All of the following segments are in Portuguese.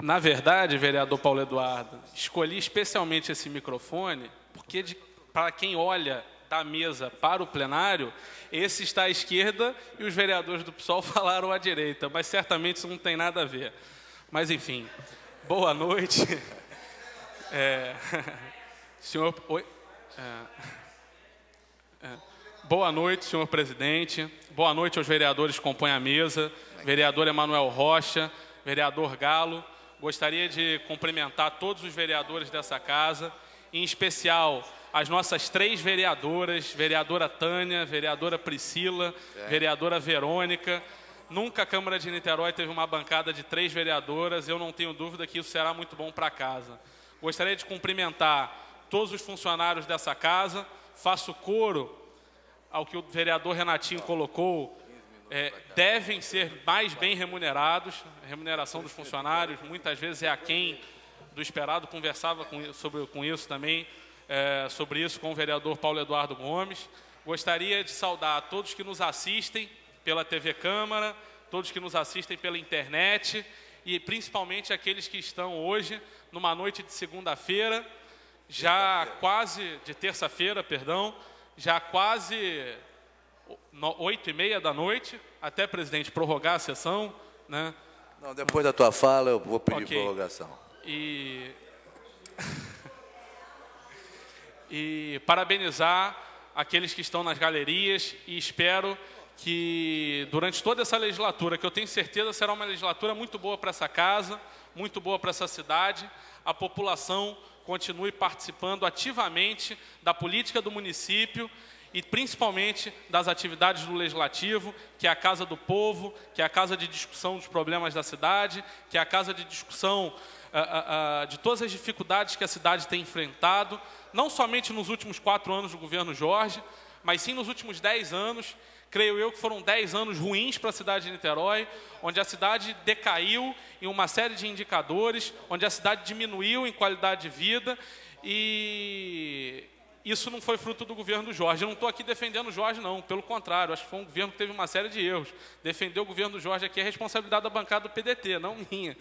Na verdade, vereador Paulo Eduardo, escolhi especialmente esse microfone porque, para quem olha da mesa para o plenário, esse está à esquerda e os vereadores do PSOL falaram à direita, mas certamente isso não tem nada a ver. Mas, enfim, boa noite. Senhor... Oi? Boa noite, senhor presidente. Boa noite aos vereadores que compõem a mesa. Vereador Emanuel Rocha, vereador Galo. Gostaria de cumprimentar todos os vereadores dessa casa, em especial as nossas 3 vereadoras, vereadora Tânia, vereadora Priscila, vereadora Verônica. Nunca a Câmara de Niterói teve uma bancada de 3 vereadoras, eu não tenho dúvida que isso será muito bom para casa. Gostaria de cumprimentar todos os funcionários dessa casa, faço coro ao que o vereador Renatinho colocou, devem ser mais bem remunerados. A remuneração dos funcionários muitas vezes é aquém do esperado. Conversava com isso também, sobre isso com o vereador Paulo Eduardo Gomes. Gostaria de saudar a todos que nos assistem pela TV Câmara, todos que nos assistem pela internet e principalmente aqueles que estão hoje, numa noite de segunda-feira, já quase, de terça-feira, perdão, já quase 8h30 da noite, até, presidente, prorrogar a sessão, né? Não, depois da tua fala eu vou pedir prorrogação. E parabenizar aqueles que estão nas galerias e espero que durante toda essa legislatura, que eu tenho certeza será uma legislatura muito boa para essa casa, muito boa para essa cidade, a população continue participando ativamente da política do município e principalmente das atividades do Legislativo, que é a Casa do Povo, que é a casa de discussão dos problemas da cidade, que é a casa de discussão de todas as dificuldades que a cidade tem enfrentado, não somente nos últimos 4 anos do governo Jorge, mas sim nos últimos 10 anos, creio eu que foram 10 anos ruins para a cidade de Niterói, onde a cidade decaiu em uma série de indicadores, onde a cidade diminuiu em qualidade de vida e isso não foi fruto do governo do Jorge. Eu não estou aqui defendendo o Jorge, não, pelo contrário, acho que foi um governo que teve uma série de erros. Defender o governo do Jorge aqui é responsabilidade da bancada do PDT, não minha.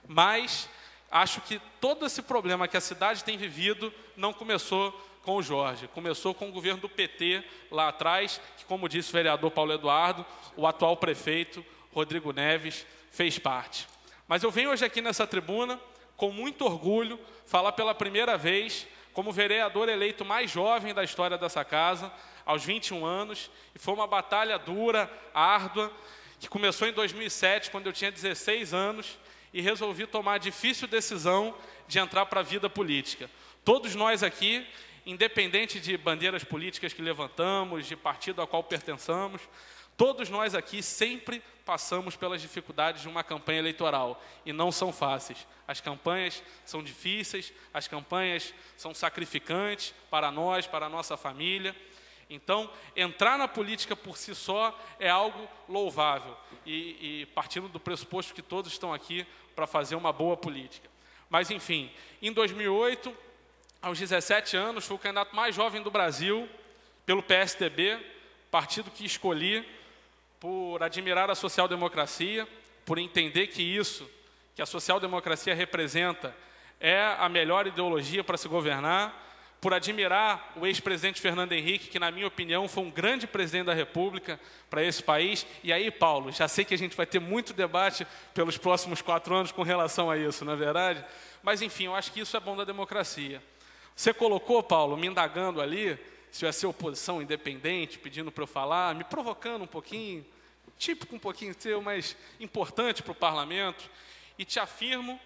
Mas acho que todo esse problema que a cidade tem vivido não começou com o Jorge, começou com o governo do PT lá atrás, que, como disse o vereador Paulo Eduardo, o atual prefeito, Rodrigo Neves, fez parte. Mas eu venho hoje aqui nessa tribuna, com muito orgulho, falar pela primeira vez como vereador eleito mais jovem da história dessa casa, aos 21 anos, e foi uma batalha dura, árdua, que começou em 2007, quando eu tinha 16 anos, e resolvi tomar a difícil decisão de entrar para a vida política. Todos nós aqui, independente de bandeiras políticas que levantamos, de partido a qual pertençamos, todos nós aqui sempre passamos pelas dificuldades de uma campanha eleitoral, e não são fáceis. As campanhas são difíceis, as campanhas são sacrificantes para nós, para a nossa família. Então, entrar na política por si só é algo louvável, e partindo do pressuposto que todos estão aqui para fazer uma boa política. Mas, enfim, em 2008, aos 17 anos, fui o candidato mais jovem do Brasil, pelo PSDB, partido que escolhi por admirar a social-democracia, por entender que a social-democracia representa, é a melhor ideologia para se governar, por admirar o ex-presidente Fernando Henrique, que, na minha opinião, foi um grande presidente da República para esse país. E aí, Paulo, já sei que a gente vai ter muito debate pelos próximos 4 anos com relação a isso, não é verdade? Mas, enfim, eu acho que isso é bom da democracia. Você colocou, Paulo, me indagando ali, se eu ia ser oposição independente, pedindo para eu falar, me provocando um pouquinho, típico um pouquinho seu, mas importante para o parlamento, e te afirmo,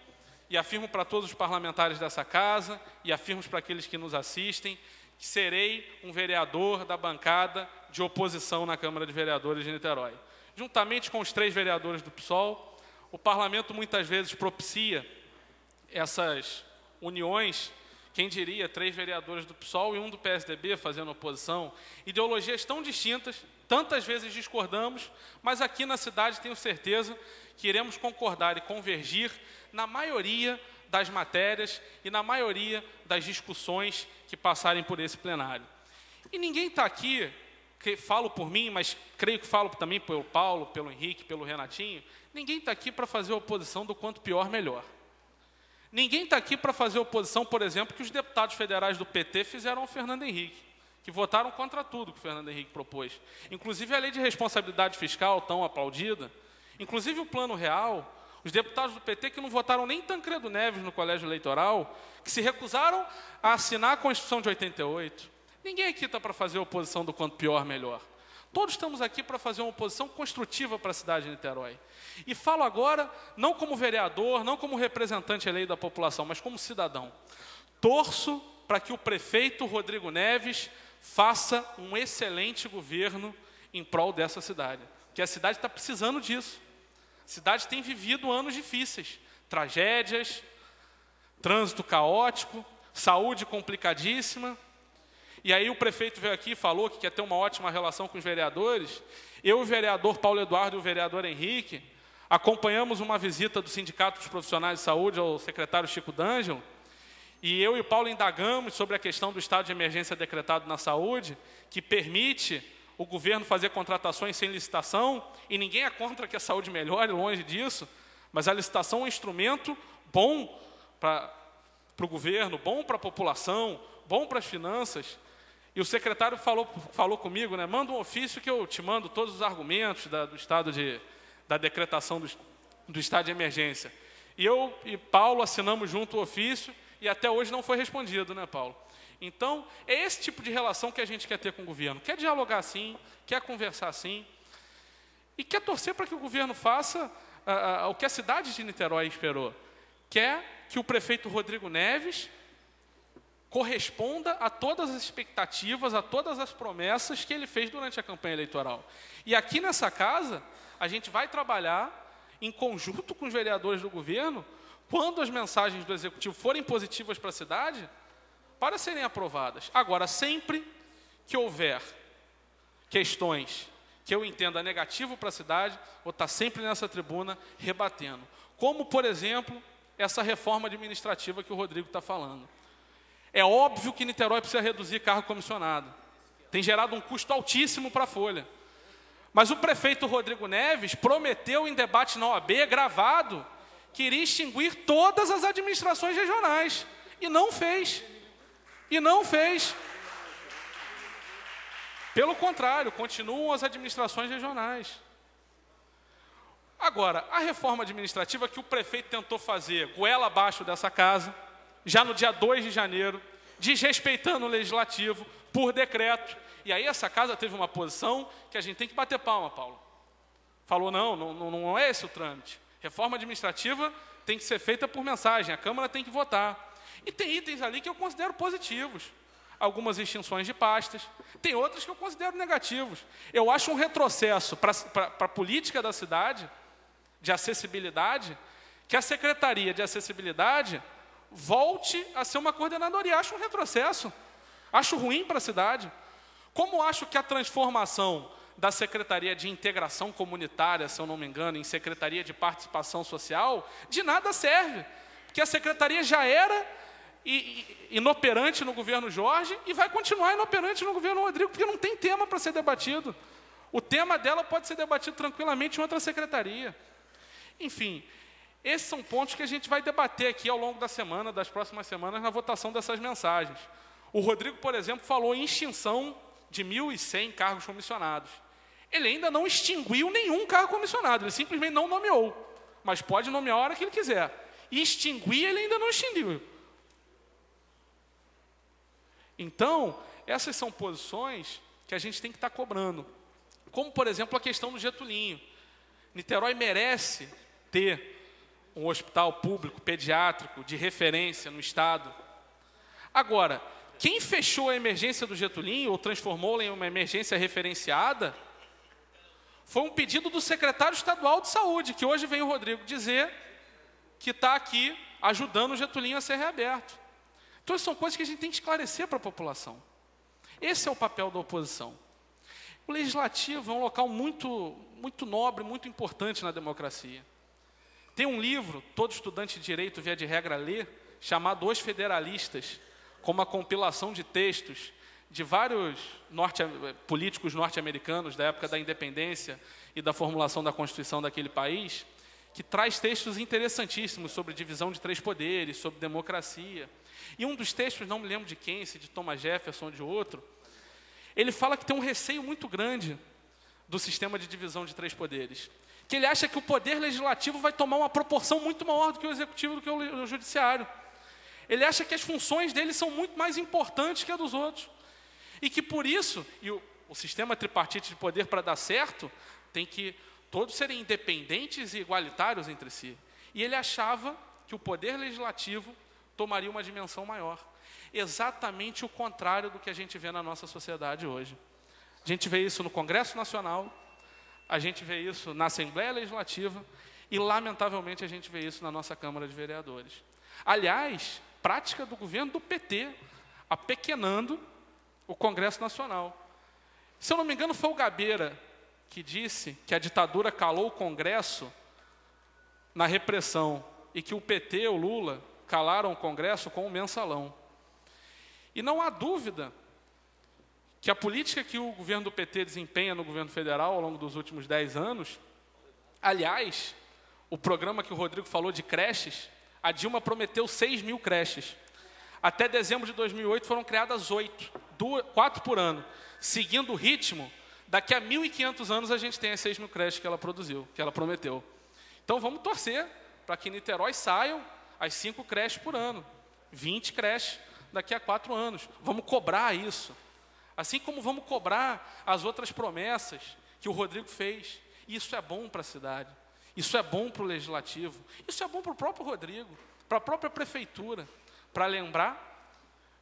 e afirmo para todos os parlamentares dessa casa, e afirmo para aqueles que nos assistem, que serei um vereador da bancada de oposição na Câmara de Vereadores de Niterói. Juntamente com os 3 vereadores do PSOL, o parlamento muitas vezes propicia essas uniões, quem diria, 3 vereadores do PSOL e 1 do PSDB fazendo oposição, ideologias tão distintas, tantas vezes discordamos, mas aqui na cidade tenho certeza que iremos concordar e convergir na maioria das matérias e na maioria das discussões que passarem por esse plenário. E ninguém está aqui, que falo por mim, mas creio que falo também pelo Paulo, pelo Henrique, pelo Renatinho, ninguém está aqui para fazer oposição do quanto pior, melhor. Ninguém está aqui para fazer oposição, por exemplo, que os deputados federais do PT fizeram ao Fernando Henrique, que votaram contra tudo que o Fernando Henrique propôs. Inclusive a lei de responsabilidade fiscal, tão aplaudida, inclusive o Plano Real, os deputados do PT que não votaram nem Tancredo Neves no colégio eleitoral, que se recusaram a assinar a Constituição de 88. Ninguém aqui está para fazer oposição do quanto pior, melhor. Todos estamos aqui para fazer uma oposição construtiva para a cidade de Niterói. E falo agora, não como vereador, não como representante eleito da população, mas como cidadão. Torço para que o prefeito Rodrigo Neves faça um excelente governo em prol dessa cidade. Porque a cidade está precisando disso. A cidade tem vivido anos difíceis, tragédias, trânsito caótico, saúde complicadíssima. E aí o prefeito veio aqui e falou que quer ter uma ótima relação com os vereadores. Eu, o vereador Paulo Eduardo e o vereador Henrique, acompanhamos uma visita do Sindicato dos Profissionais de Saúde ao secretário Chico D'Angelo, e eu e o Paulo indagamos sobre a questão do estado de emergência decretado na saúde, que permite o governo fazer contratações sem licitação, e ninguém é contra que a saúde melhore, longe disso, mas a licitação é um instrumento bom para o governo, bom para a população, bom para as finanças. E o secretário falou comigo, né, manda um ofício que eu te mando todos os argumentos do estado da decretação do estado de emergência. E eu e Paulo assinamos junto o ofício e até hoje não foi respondido, né, Paulo? Então, é esse tipo de relação que a gente quer ter com o governo. Quer dialogar sim, quer conversar sim, e quer torcer para que o governo faça o que a cidade de Niterói esperou. Quer que o prefeito Rodrigo Neves corresponda a todas as expectativas, a todas as promessas que ele fez durante a campanha eleitoral. E aqui nessa casa, a gente vai trabalhar em conjunto com os vereadores do governo, quando as mensagens do Executivo forem positivas para a cidade, para serem aprovadas. Agora, sempre que houver questões que eu entenda negativo para a cidade, vou estar sempre nessa tribuna rebatendo. Como, por exemplo, essa reforma administrativa que o Rodrigo está falando. É óbvio que Niterói precisa reduzir cargo comissionado. Tem gerado um custo altíssimo para a Folha. Mas o prefeito Rodrigo Neves prometeu em debate na OAB, gravado, que iria extinguir todas as administrações regionais. E não fez. E não fez. Pelo contrário, continuam as administrações regionais. Agora, a reforma administrativa que o prefeito tentou fazer goela abaixo dessa casa, já no dia 2 de janeiro, desrespeitando o legislativo, por decreto. E aí essa casa teve uma posição que a gente tem que bater palma, Paulo. Falou, não é esse o trâmite. Reforma administrativa tem que ser feita por mensagem, a Câmara tem que votar. E tem itens ali que eu considero positivos. Algumas extinções de pastas, tem outras que eu considero negativos. Eu acho um retrocesso para a política da cidade, de acessibilidade, que a Secretaria de Acessibilidade volte a ser uma coordenadoria. Acho um retrocesso, acho ruim para a cidade. Como acho que a transformação da Secretaria de Integração Comunitária, se eu não me engano, em Secretaria de Participação Social, de nada serve, porque a Secretaria já era inoperante no governo Jorge e vai continuar inoperante no governo Rodrigo, porque não tem tema para ser debatido. O tema dela pode ser debatido tranquilamente em outra secretaria. Enfim, esses são pontos que a gente vai debater aqui ao longo da semana, das próximas semanas, na votação dessas mensagens. O Rodrigo, por exemplo, falou em extinção de 1.100 cargos comissionados. Ele ainda não extinguiu nenhum cargo comissionado, ele simplesmente não nomeou, mas pode nomear a hora que ele quiser. E extinguir, ele ainda não extinguiu. Então, essas são posições que a gente tem que estar cobrando. Como, por exemplo, a questão do Getulinho. Niterói merece ter um hospital público, pediátrico, de referência no estado. Agora, quem fechou a emergência do Getulinho, ou transformou-la em uma emergência referenciada, foi um pedido do secretário estadual de saúde, que hoje vem o Rodrigo dizer que está aqui ajudando o Getulinho a ser reaberto. Então, são coisas que a gente tem que esclarecer para a população. Esse é o papel da oposição. O legislativo é um local muito, muito nobre, muito importante na democracia. Tem um livro, todo estudante de direito, via de regra, lê, chamado Os Federalistas, com uma compilação de textos de vários políticos norte-americanos da época da independência e da formulação da Constituição daquele país, que traz textos interessantíssimos sobre divisão de 3 poderes, sobre democracia. E um dos textos, não me lembro de quem, se de Thomas Jefferson ou de outro, ele fala que tem um receio muito grande do sistema de divisão de 3 poderes. Que ele acha que o poder legislativo vai tomar uma proporção muito maior do que o executivo, do que o judiciário. Ele acha que as funções dele são muito mais importantes que a dos outros. E que por isso, e o sistema tripartite de poder, para dar certo, tem que todos serem independentes e igualitários entre si. E ele achava que o poder legislativo tomaria uma dimensão maior. Exatamente o contrário do que a gente vê na nossa sociedade hoje. A gente vê isso no Congresso Nacional, a gente vê isso na Assembleia Legislativa e, lamentavelmente, a gente vê isso na nossa Câmara de Vereadores. Aliás, prática do governo do PT, apequenando o Congresso Nacional. Se eu não me engano, foi o Gabeira que disse que a ditadura calou o Congresso na repressão e que o PT, o Lula, calaram o Congresso com o mensalão. E não há dúvida que a política que o governo do PT desempenha no governo federal ao longo dos últimos 10 anos, aliás, o programa que o Rodrigo falou de creches, a Dilma prometeu 6.000 creches. Até dezembro de 2008 foram criadas 4 por ano. Seguindo o ritmo, daqui a 1.500 anos a gente tem as 6.000 creches que ela produziu, que ela prometeu. Então vamos torcer para que em Niterói saiam as 5 creches por ano, 20 creches daqui a 4 anos. Vamos cobrar isso. Assim como vamos cobrar as outras promessas que o Rodrigo fez. Isso é bom para a cidade. Isso é bom para o legislativo. Isso é bom para o próprio Rodrigo, para a própria prefeitura, para lembrar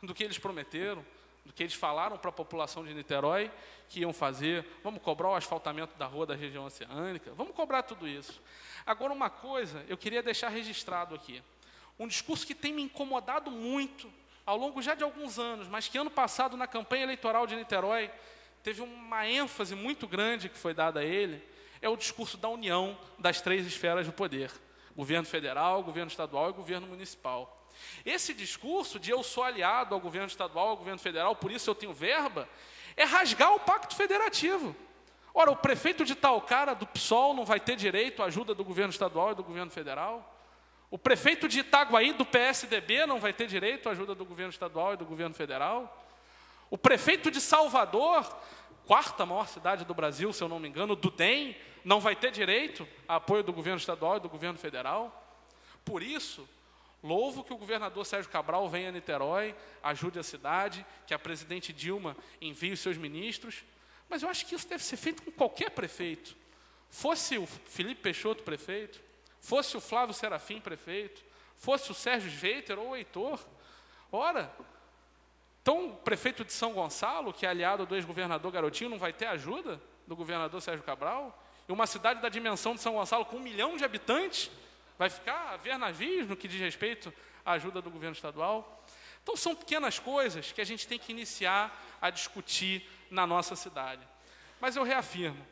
do que eles prometeram, do que eles falaram para a população de Niterói que iam fazer. Vamos cobrar o asfaltamento da rua da região oceânica. Vamos cobrar tudo isso. Agora, uma coisa eu queria deixar registrado aqui. Um discurso que tem me incomodado muito ao longo já de alguns anos, mas que ano passado, na campanha eleitoral de Niterói, teve uma ênfase muito grande que foi dada a ele, é o discurso da união das 3 esferas do poder. Governo federal, governo estadual e governo municipal. Esse discurso de eu sou aliado ao governo estadual, ao governo federal, por isso eu tenho verba, é rasgar o pacto federativo. Ora, o prefeito de tal cara do PSOL não vai ter direito à ajuda do governo estadual e do governo federal? O prefeito de Itaguaí, do PSDB, não vai ter direito à ajuda do governo estadual e do governo federal? O prefeito de Salvador, 4ª maior cidade do Brasil, se eu não me engano, do DEM, não vai ter direito a apoio do governo estadual e do governo federal? Por isso, louvo que o governador Sérgio Cabral venha a Niterói, ajude a cidade, que a presidente Dilma envie os seus ministros, mas eu acho que isso deve ser feito com qualquer prefeito. Fosse o Felipe Peixoto prefeito, fosse o Flávio Serafim prefeito, fosse o Sérgio Sveiter ou o Heitor. Ora, então o prefeito de São Gonçalo, que é aliado do ex-governador Garotinho, não vai ter ajuda do governador Sérgio Cabral? E uma cidade da dimensão de São Gonçalo, com 1 milhão de habitantes, vai ficar a ver navios no que diz respeito à ajuda do governo estadual? Então são pequenas coisas que a gente tem que iniciar a discutir na nossa cidade. Mas eu reafirmo,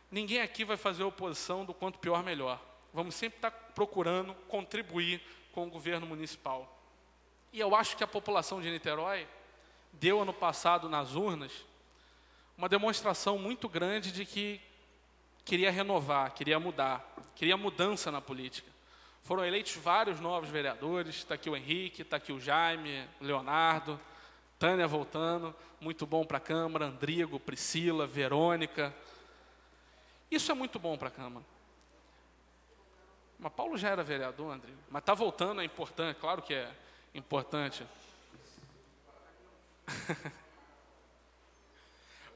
ninguém aqui vai fazer oposição do quanto pior, melhor. Vamos sempre estar procurando contribuir com o governo municipal. E eu acho que a população de Niterói deu ano passado nas urnas uma demonstração muito grande de que queria renovar, queria mudar, queria mudança na política. Foram eleitos vários novos vereadores, está aqui o Henrique, está aqui o Jaime, o Leonardo, Tânia voltando, muito bom para a Câmara, Andrigo, Priscila, Verônica. Isso é muito bom para a Câmara. Mas Paulo já era vereador, Andrigo, mas está voltando, é importante, claro que é importante.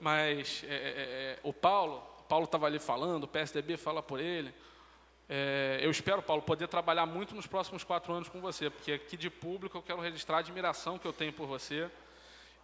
Mas o Paulo estava ali falando, o PSDB fala por ele. Eu espero, Paulo, poder trabalhar muito nos próximos 4 anos com você, porque aqui de público eu quero registrar a admiração que eu tenho por você.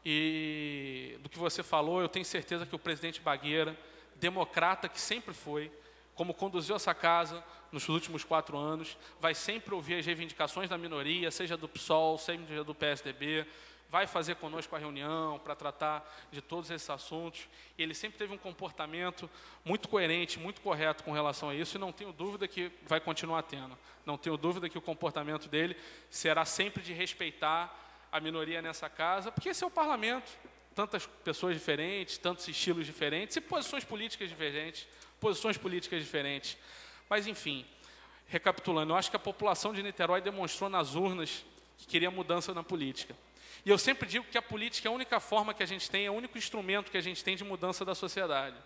E do que você falou, eu tenho certeza que o presidente Bagueira, democrata que sempre foi, como conduziu essa casa nos últimos 4 anos, vai sempre ouvir as reivindicações da minoria, seja do PSOL, seja do PSDB, vai fazer conosco a reunião para tratar de todos esses assuntos. E ele sempre teve um comportamento muito coerente, muito correto com relação a isso, e não tenho dúvida que vai continuar tendo. Não tenho dúvida que o comportamento dele será sempre de respeitar a minoria nessa casa, porque esse é o parlamento. Tantas pessoas diferentes, tantos estilos diferentes e posições políticas diferentes. Mas, enfim, recapitulando, eu acho que a população de Niterói demonstrou nas urnas que queria mudança na política. E eu sempre digo que a política é a única forma que a gente tem, é o único instrumento que a gente tem de mudança da sociedade.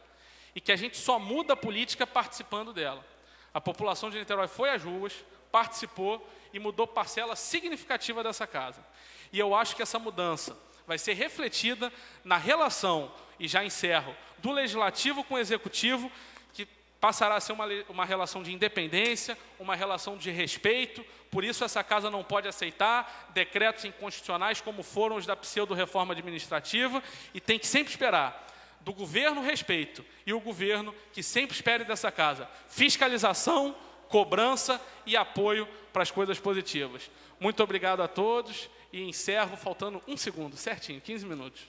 E que a gente só muda a política participando dela. A população de Niterói foi às ruas, participou e mudou parcela significativa dessa casa. E eu acho que essa mudança vai ser refletida na relação, e já encerro, do Legislativo com o Executivo, que passará a ser uma relação de independência, uma relação de respeito. Por isso essa casa não pode aceitar decretos inconstitucionais como foram os da pseudo-reforma administrativa, e tem que sempre esperar do governo respeito, e o governo que sempre espere dessa casa fiscalização, cobrança e apoio para as coisas positivas. Muito obrigado a todos, e encerro faltando 1 segundo, certinho, 15 minutos.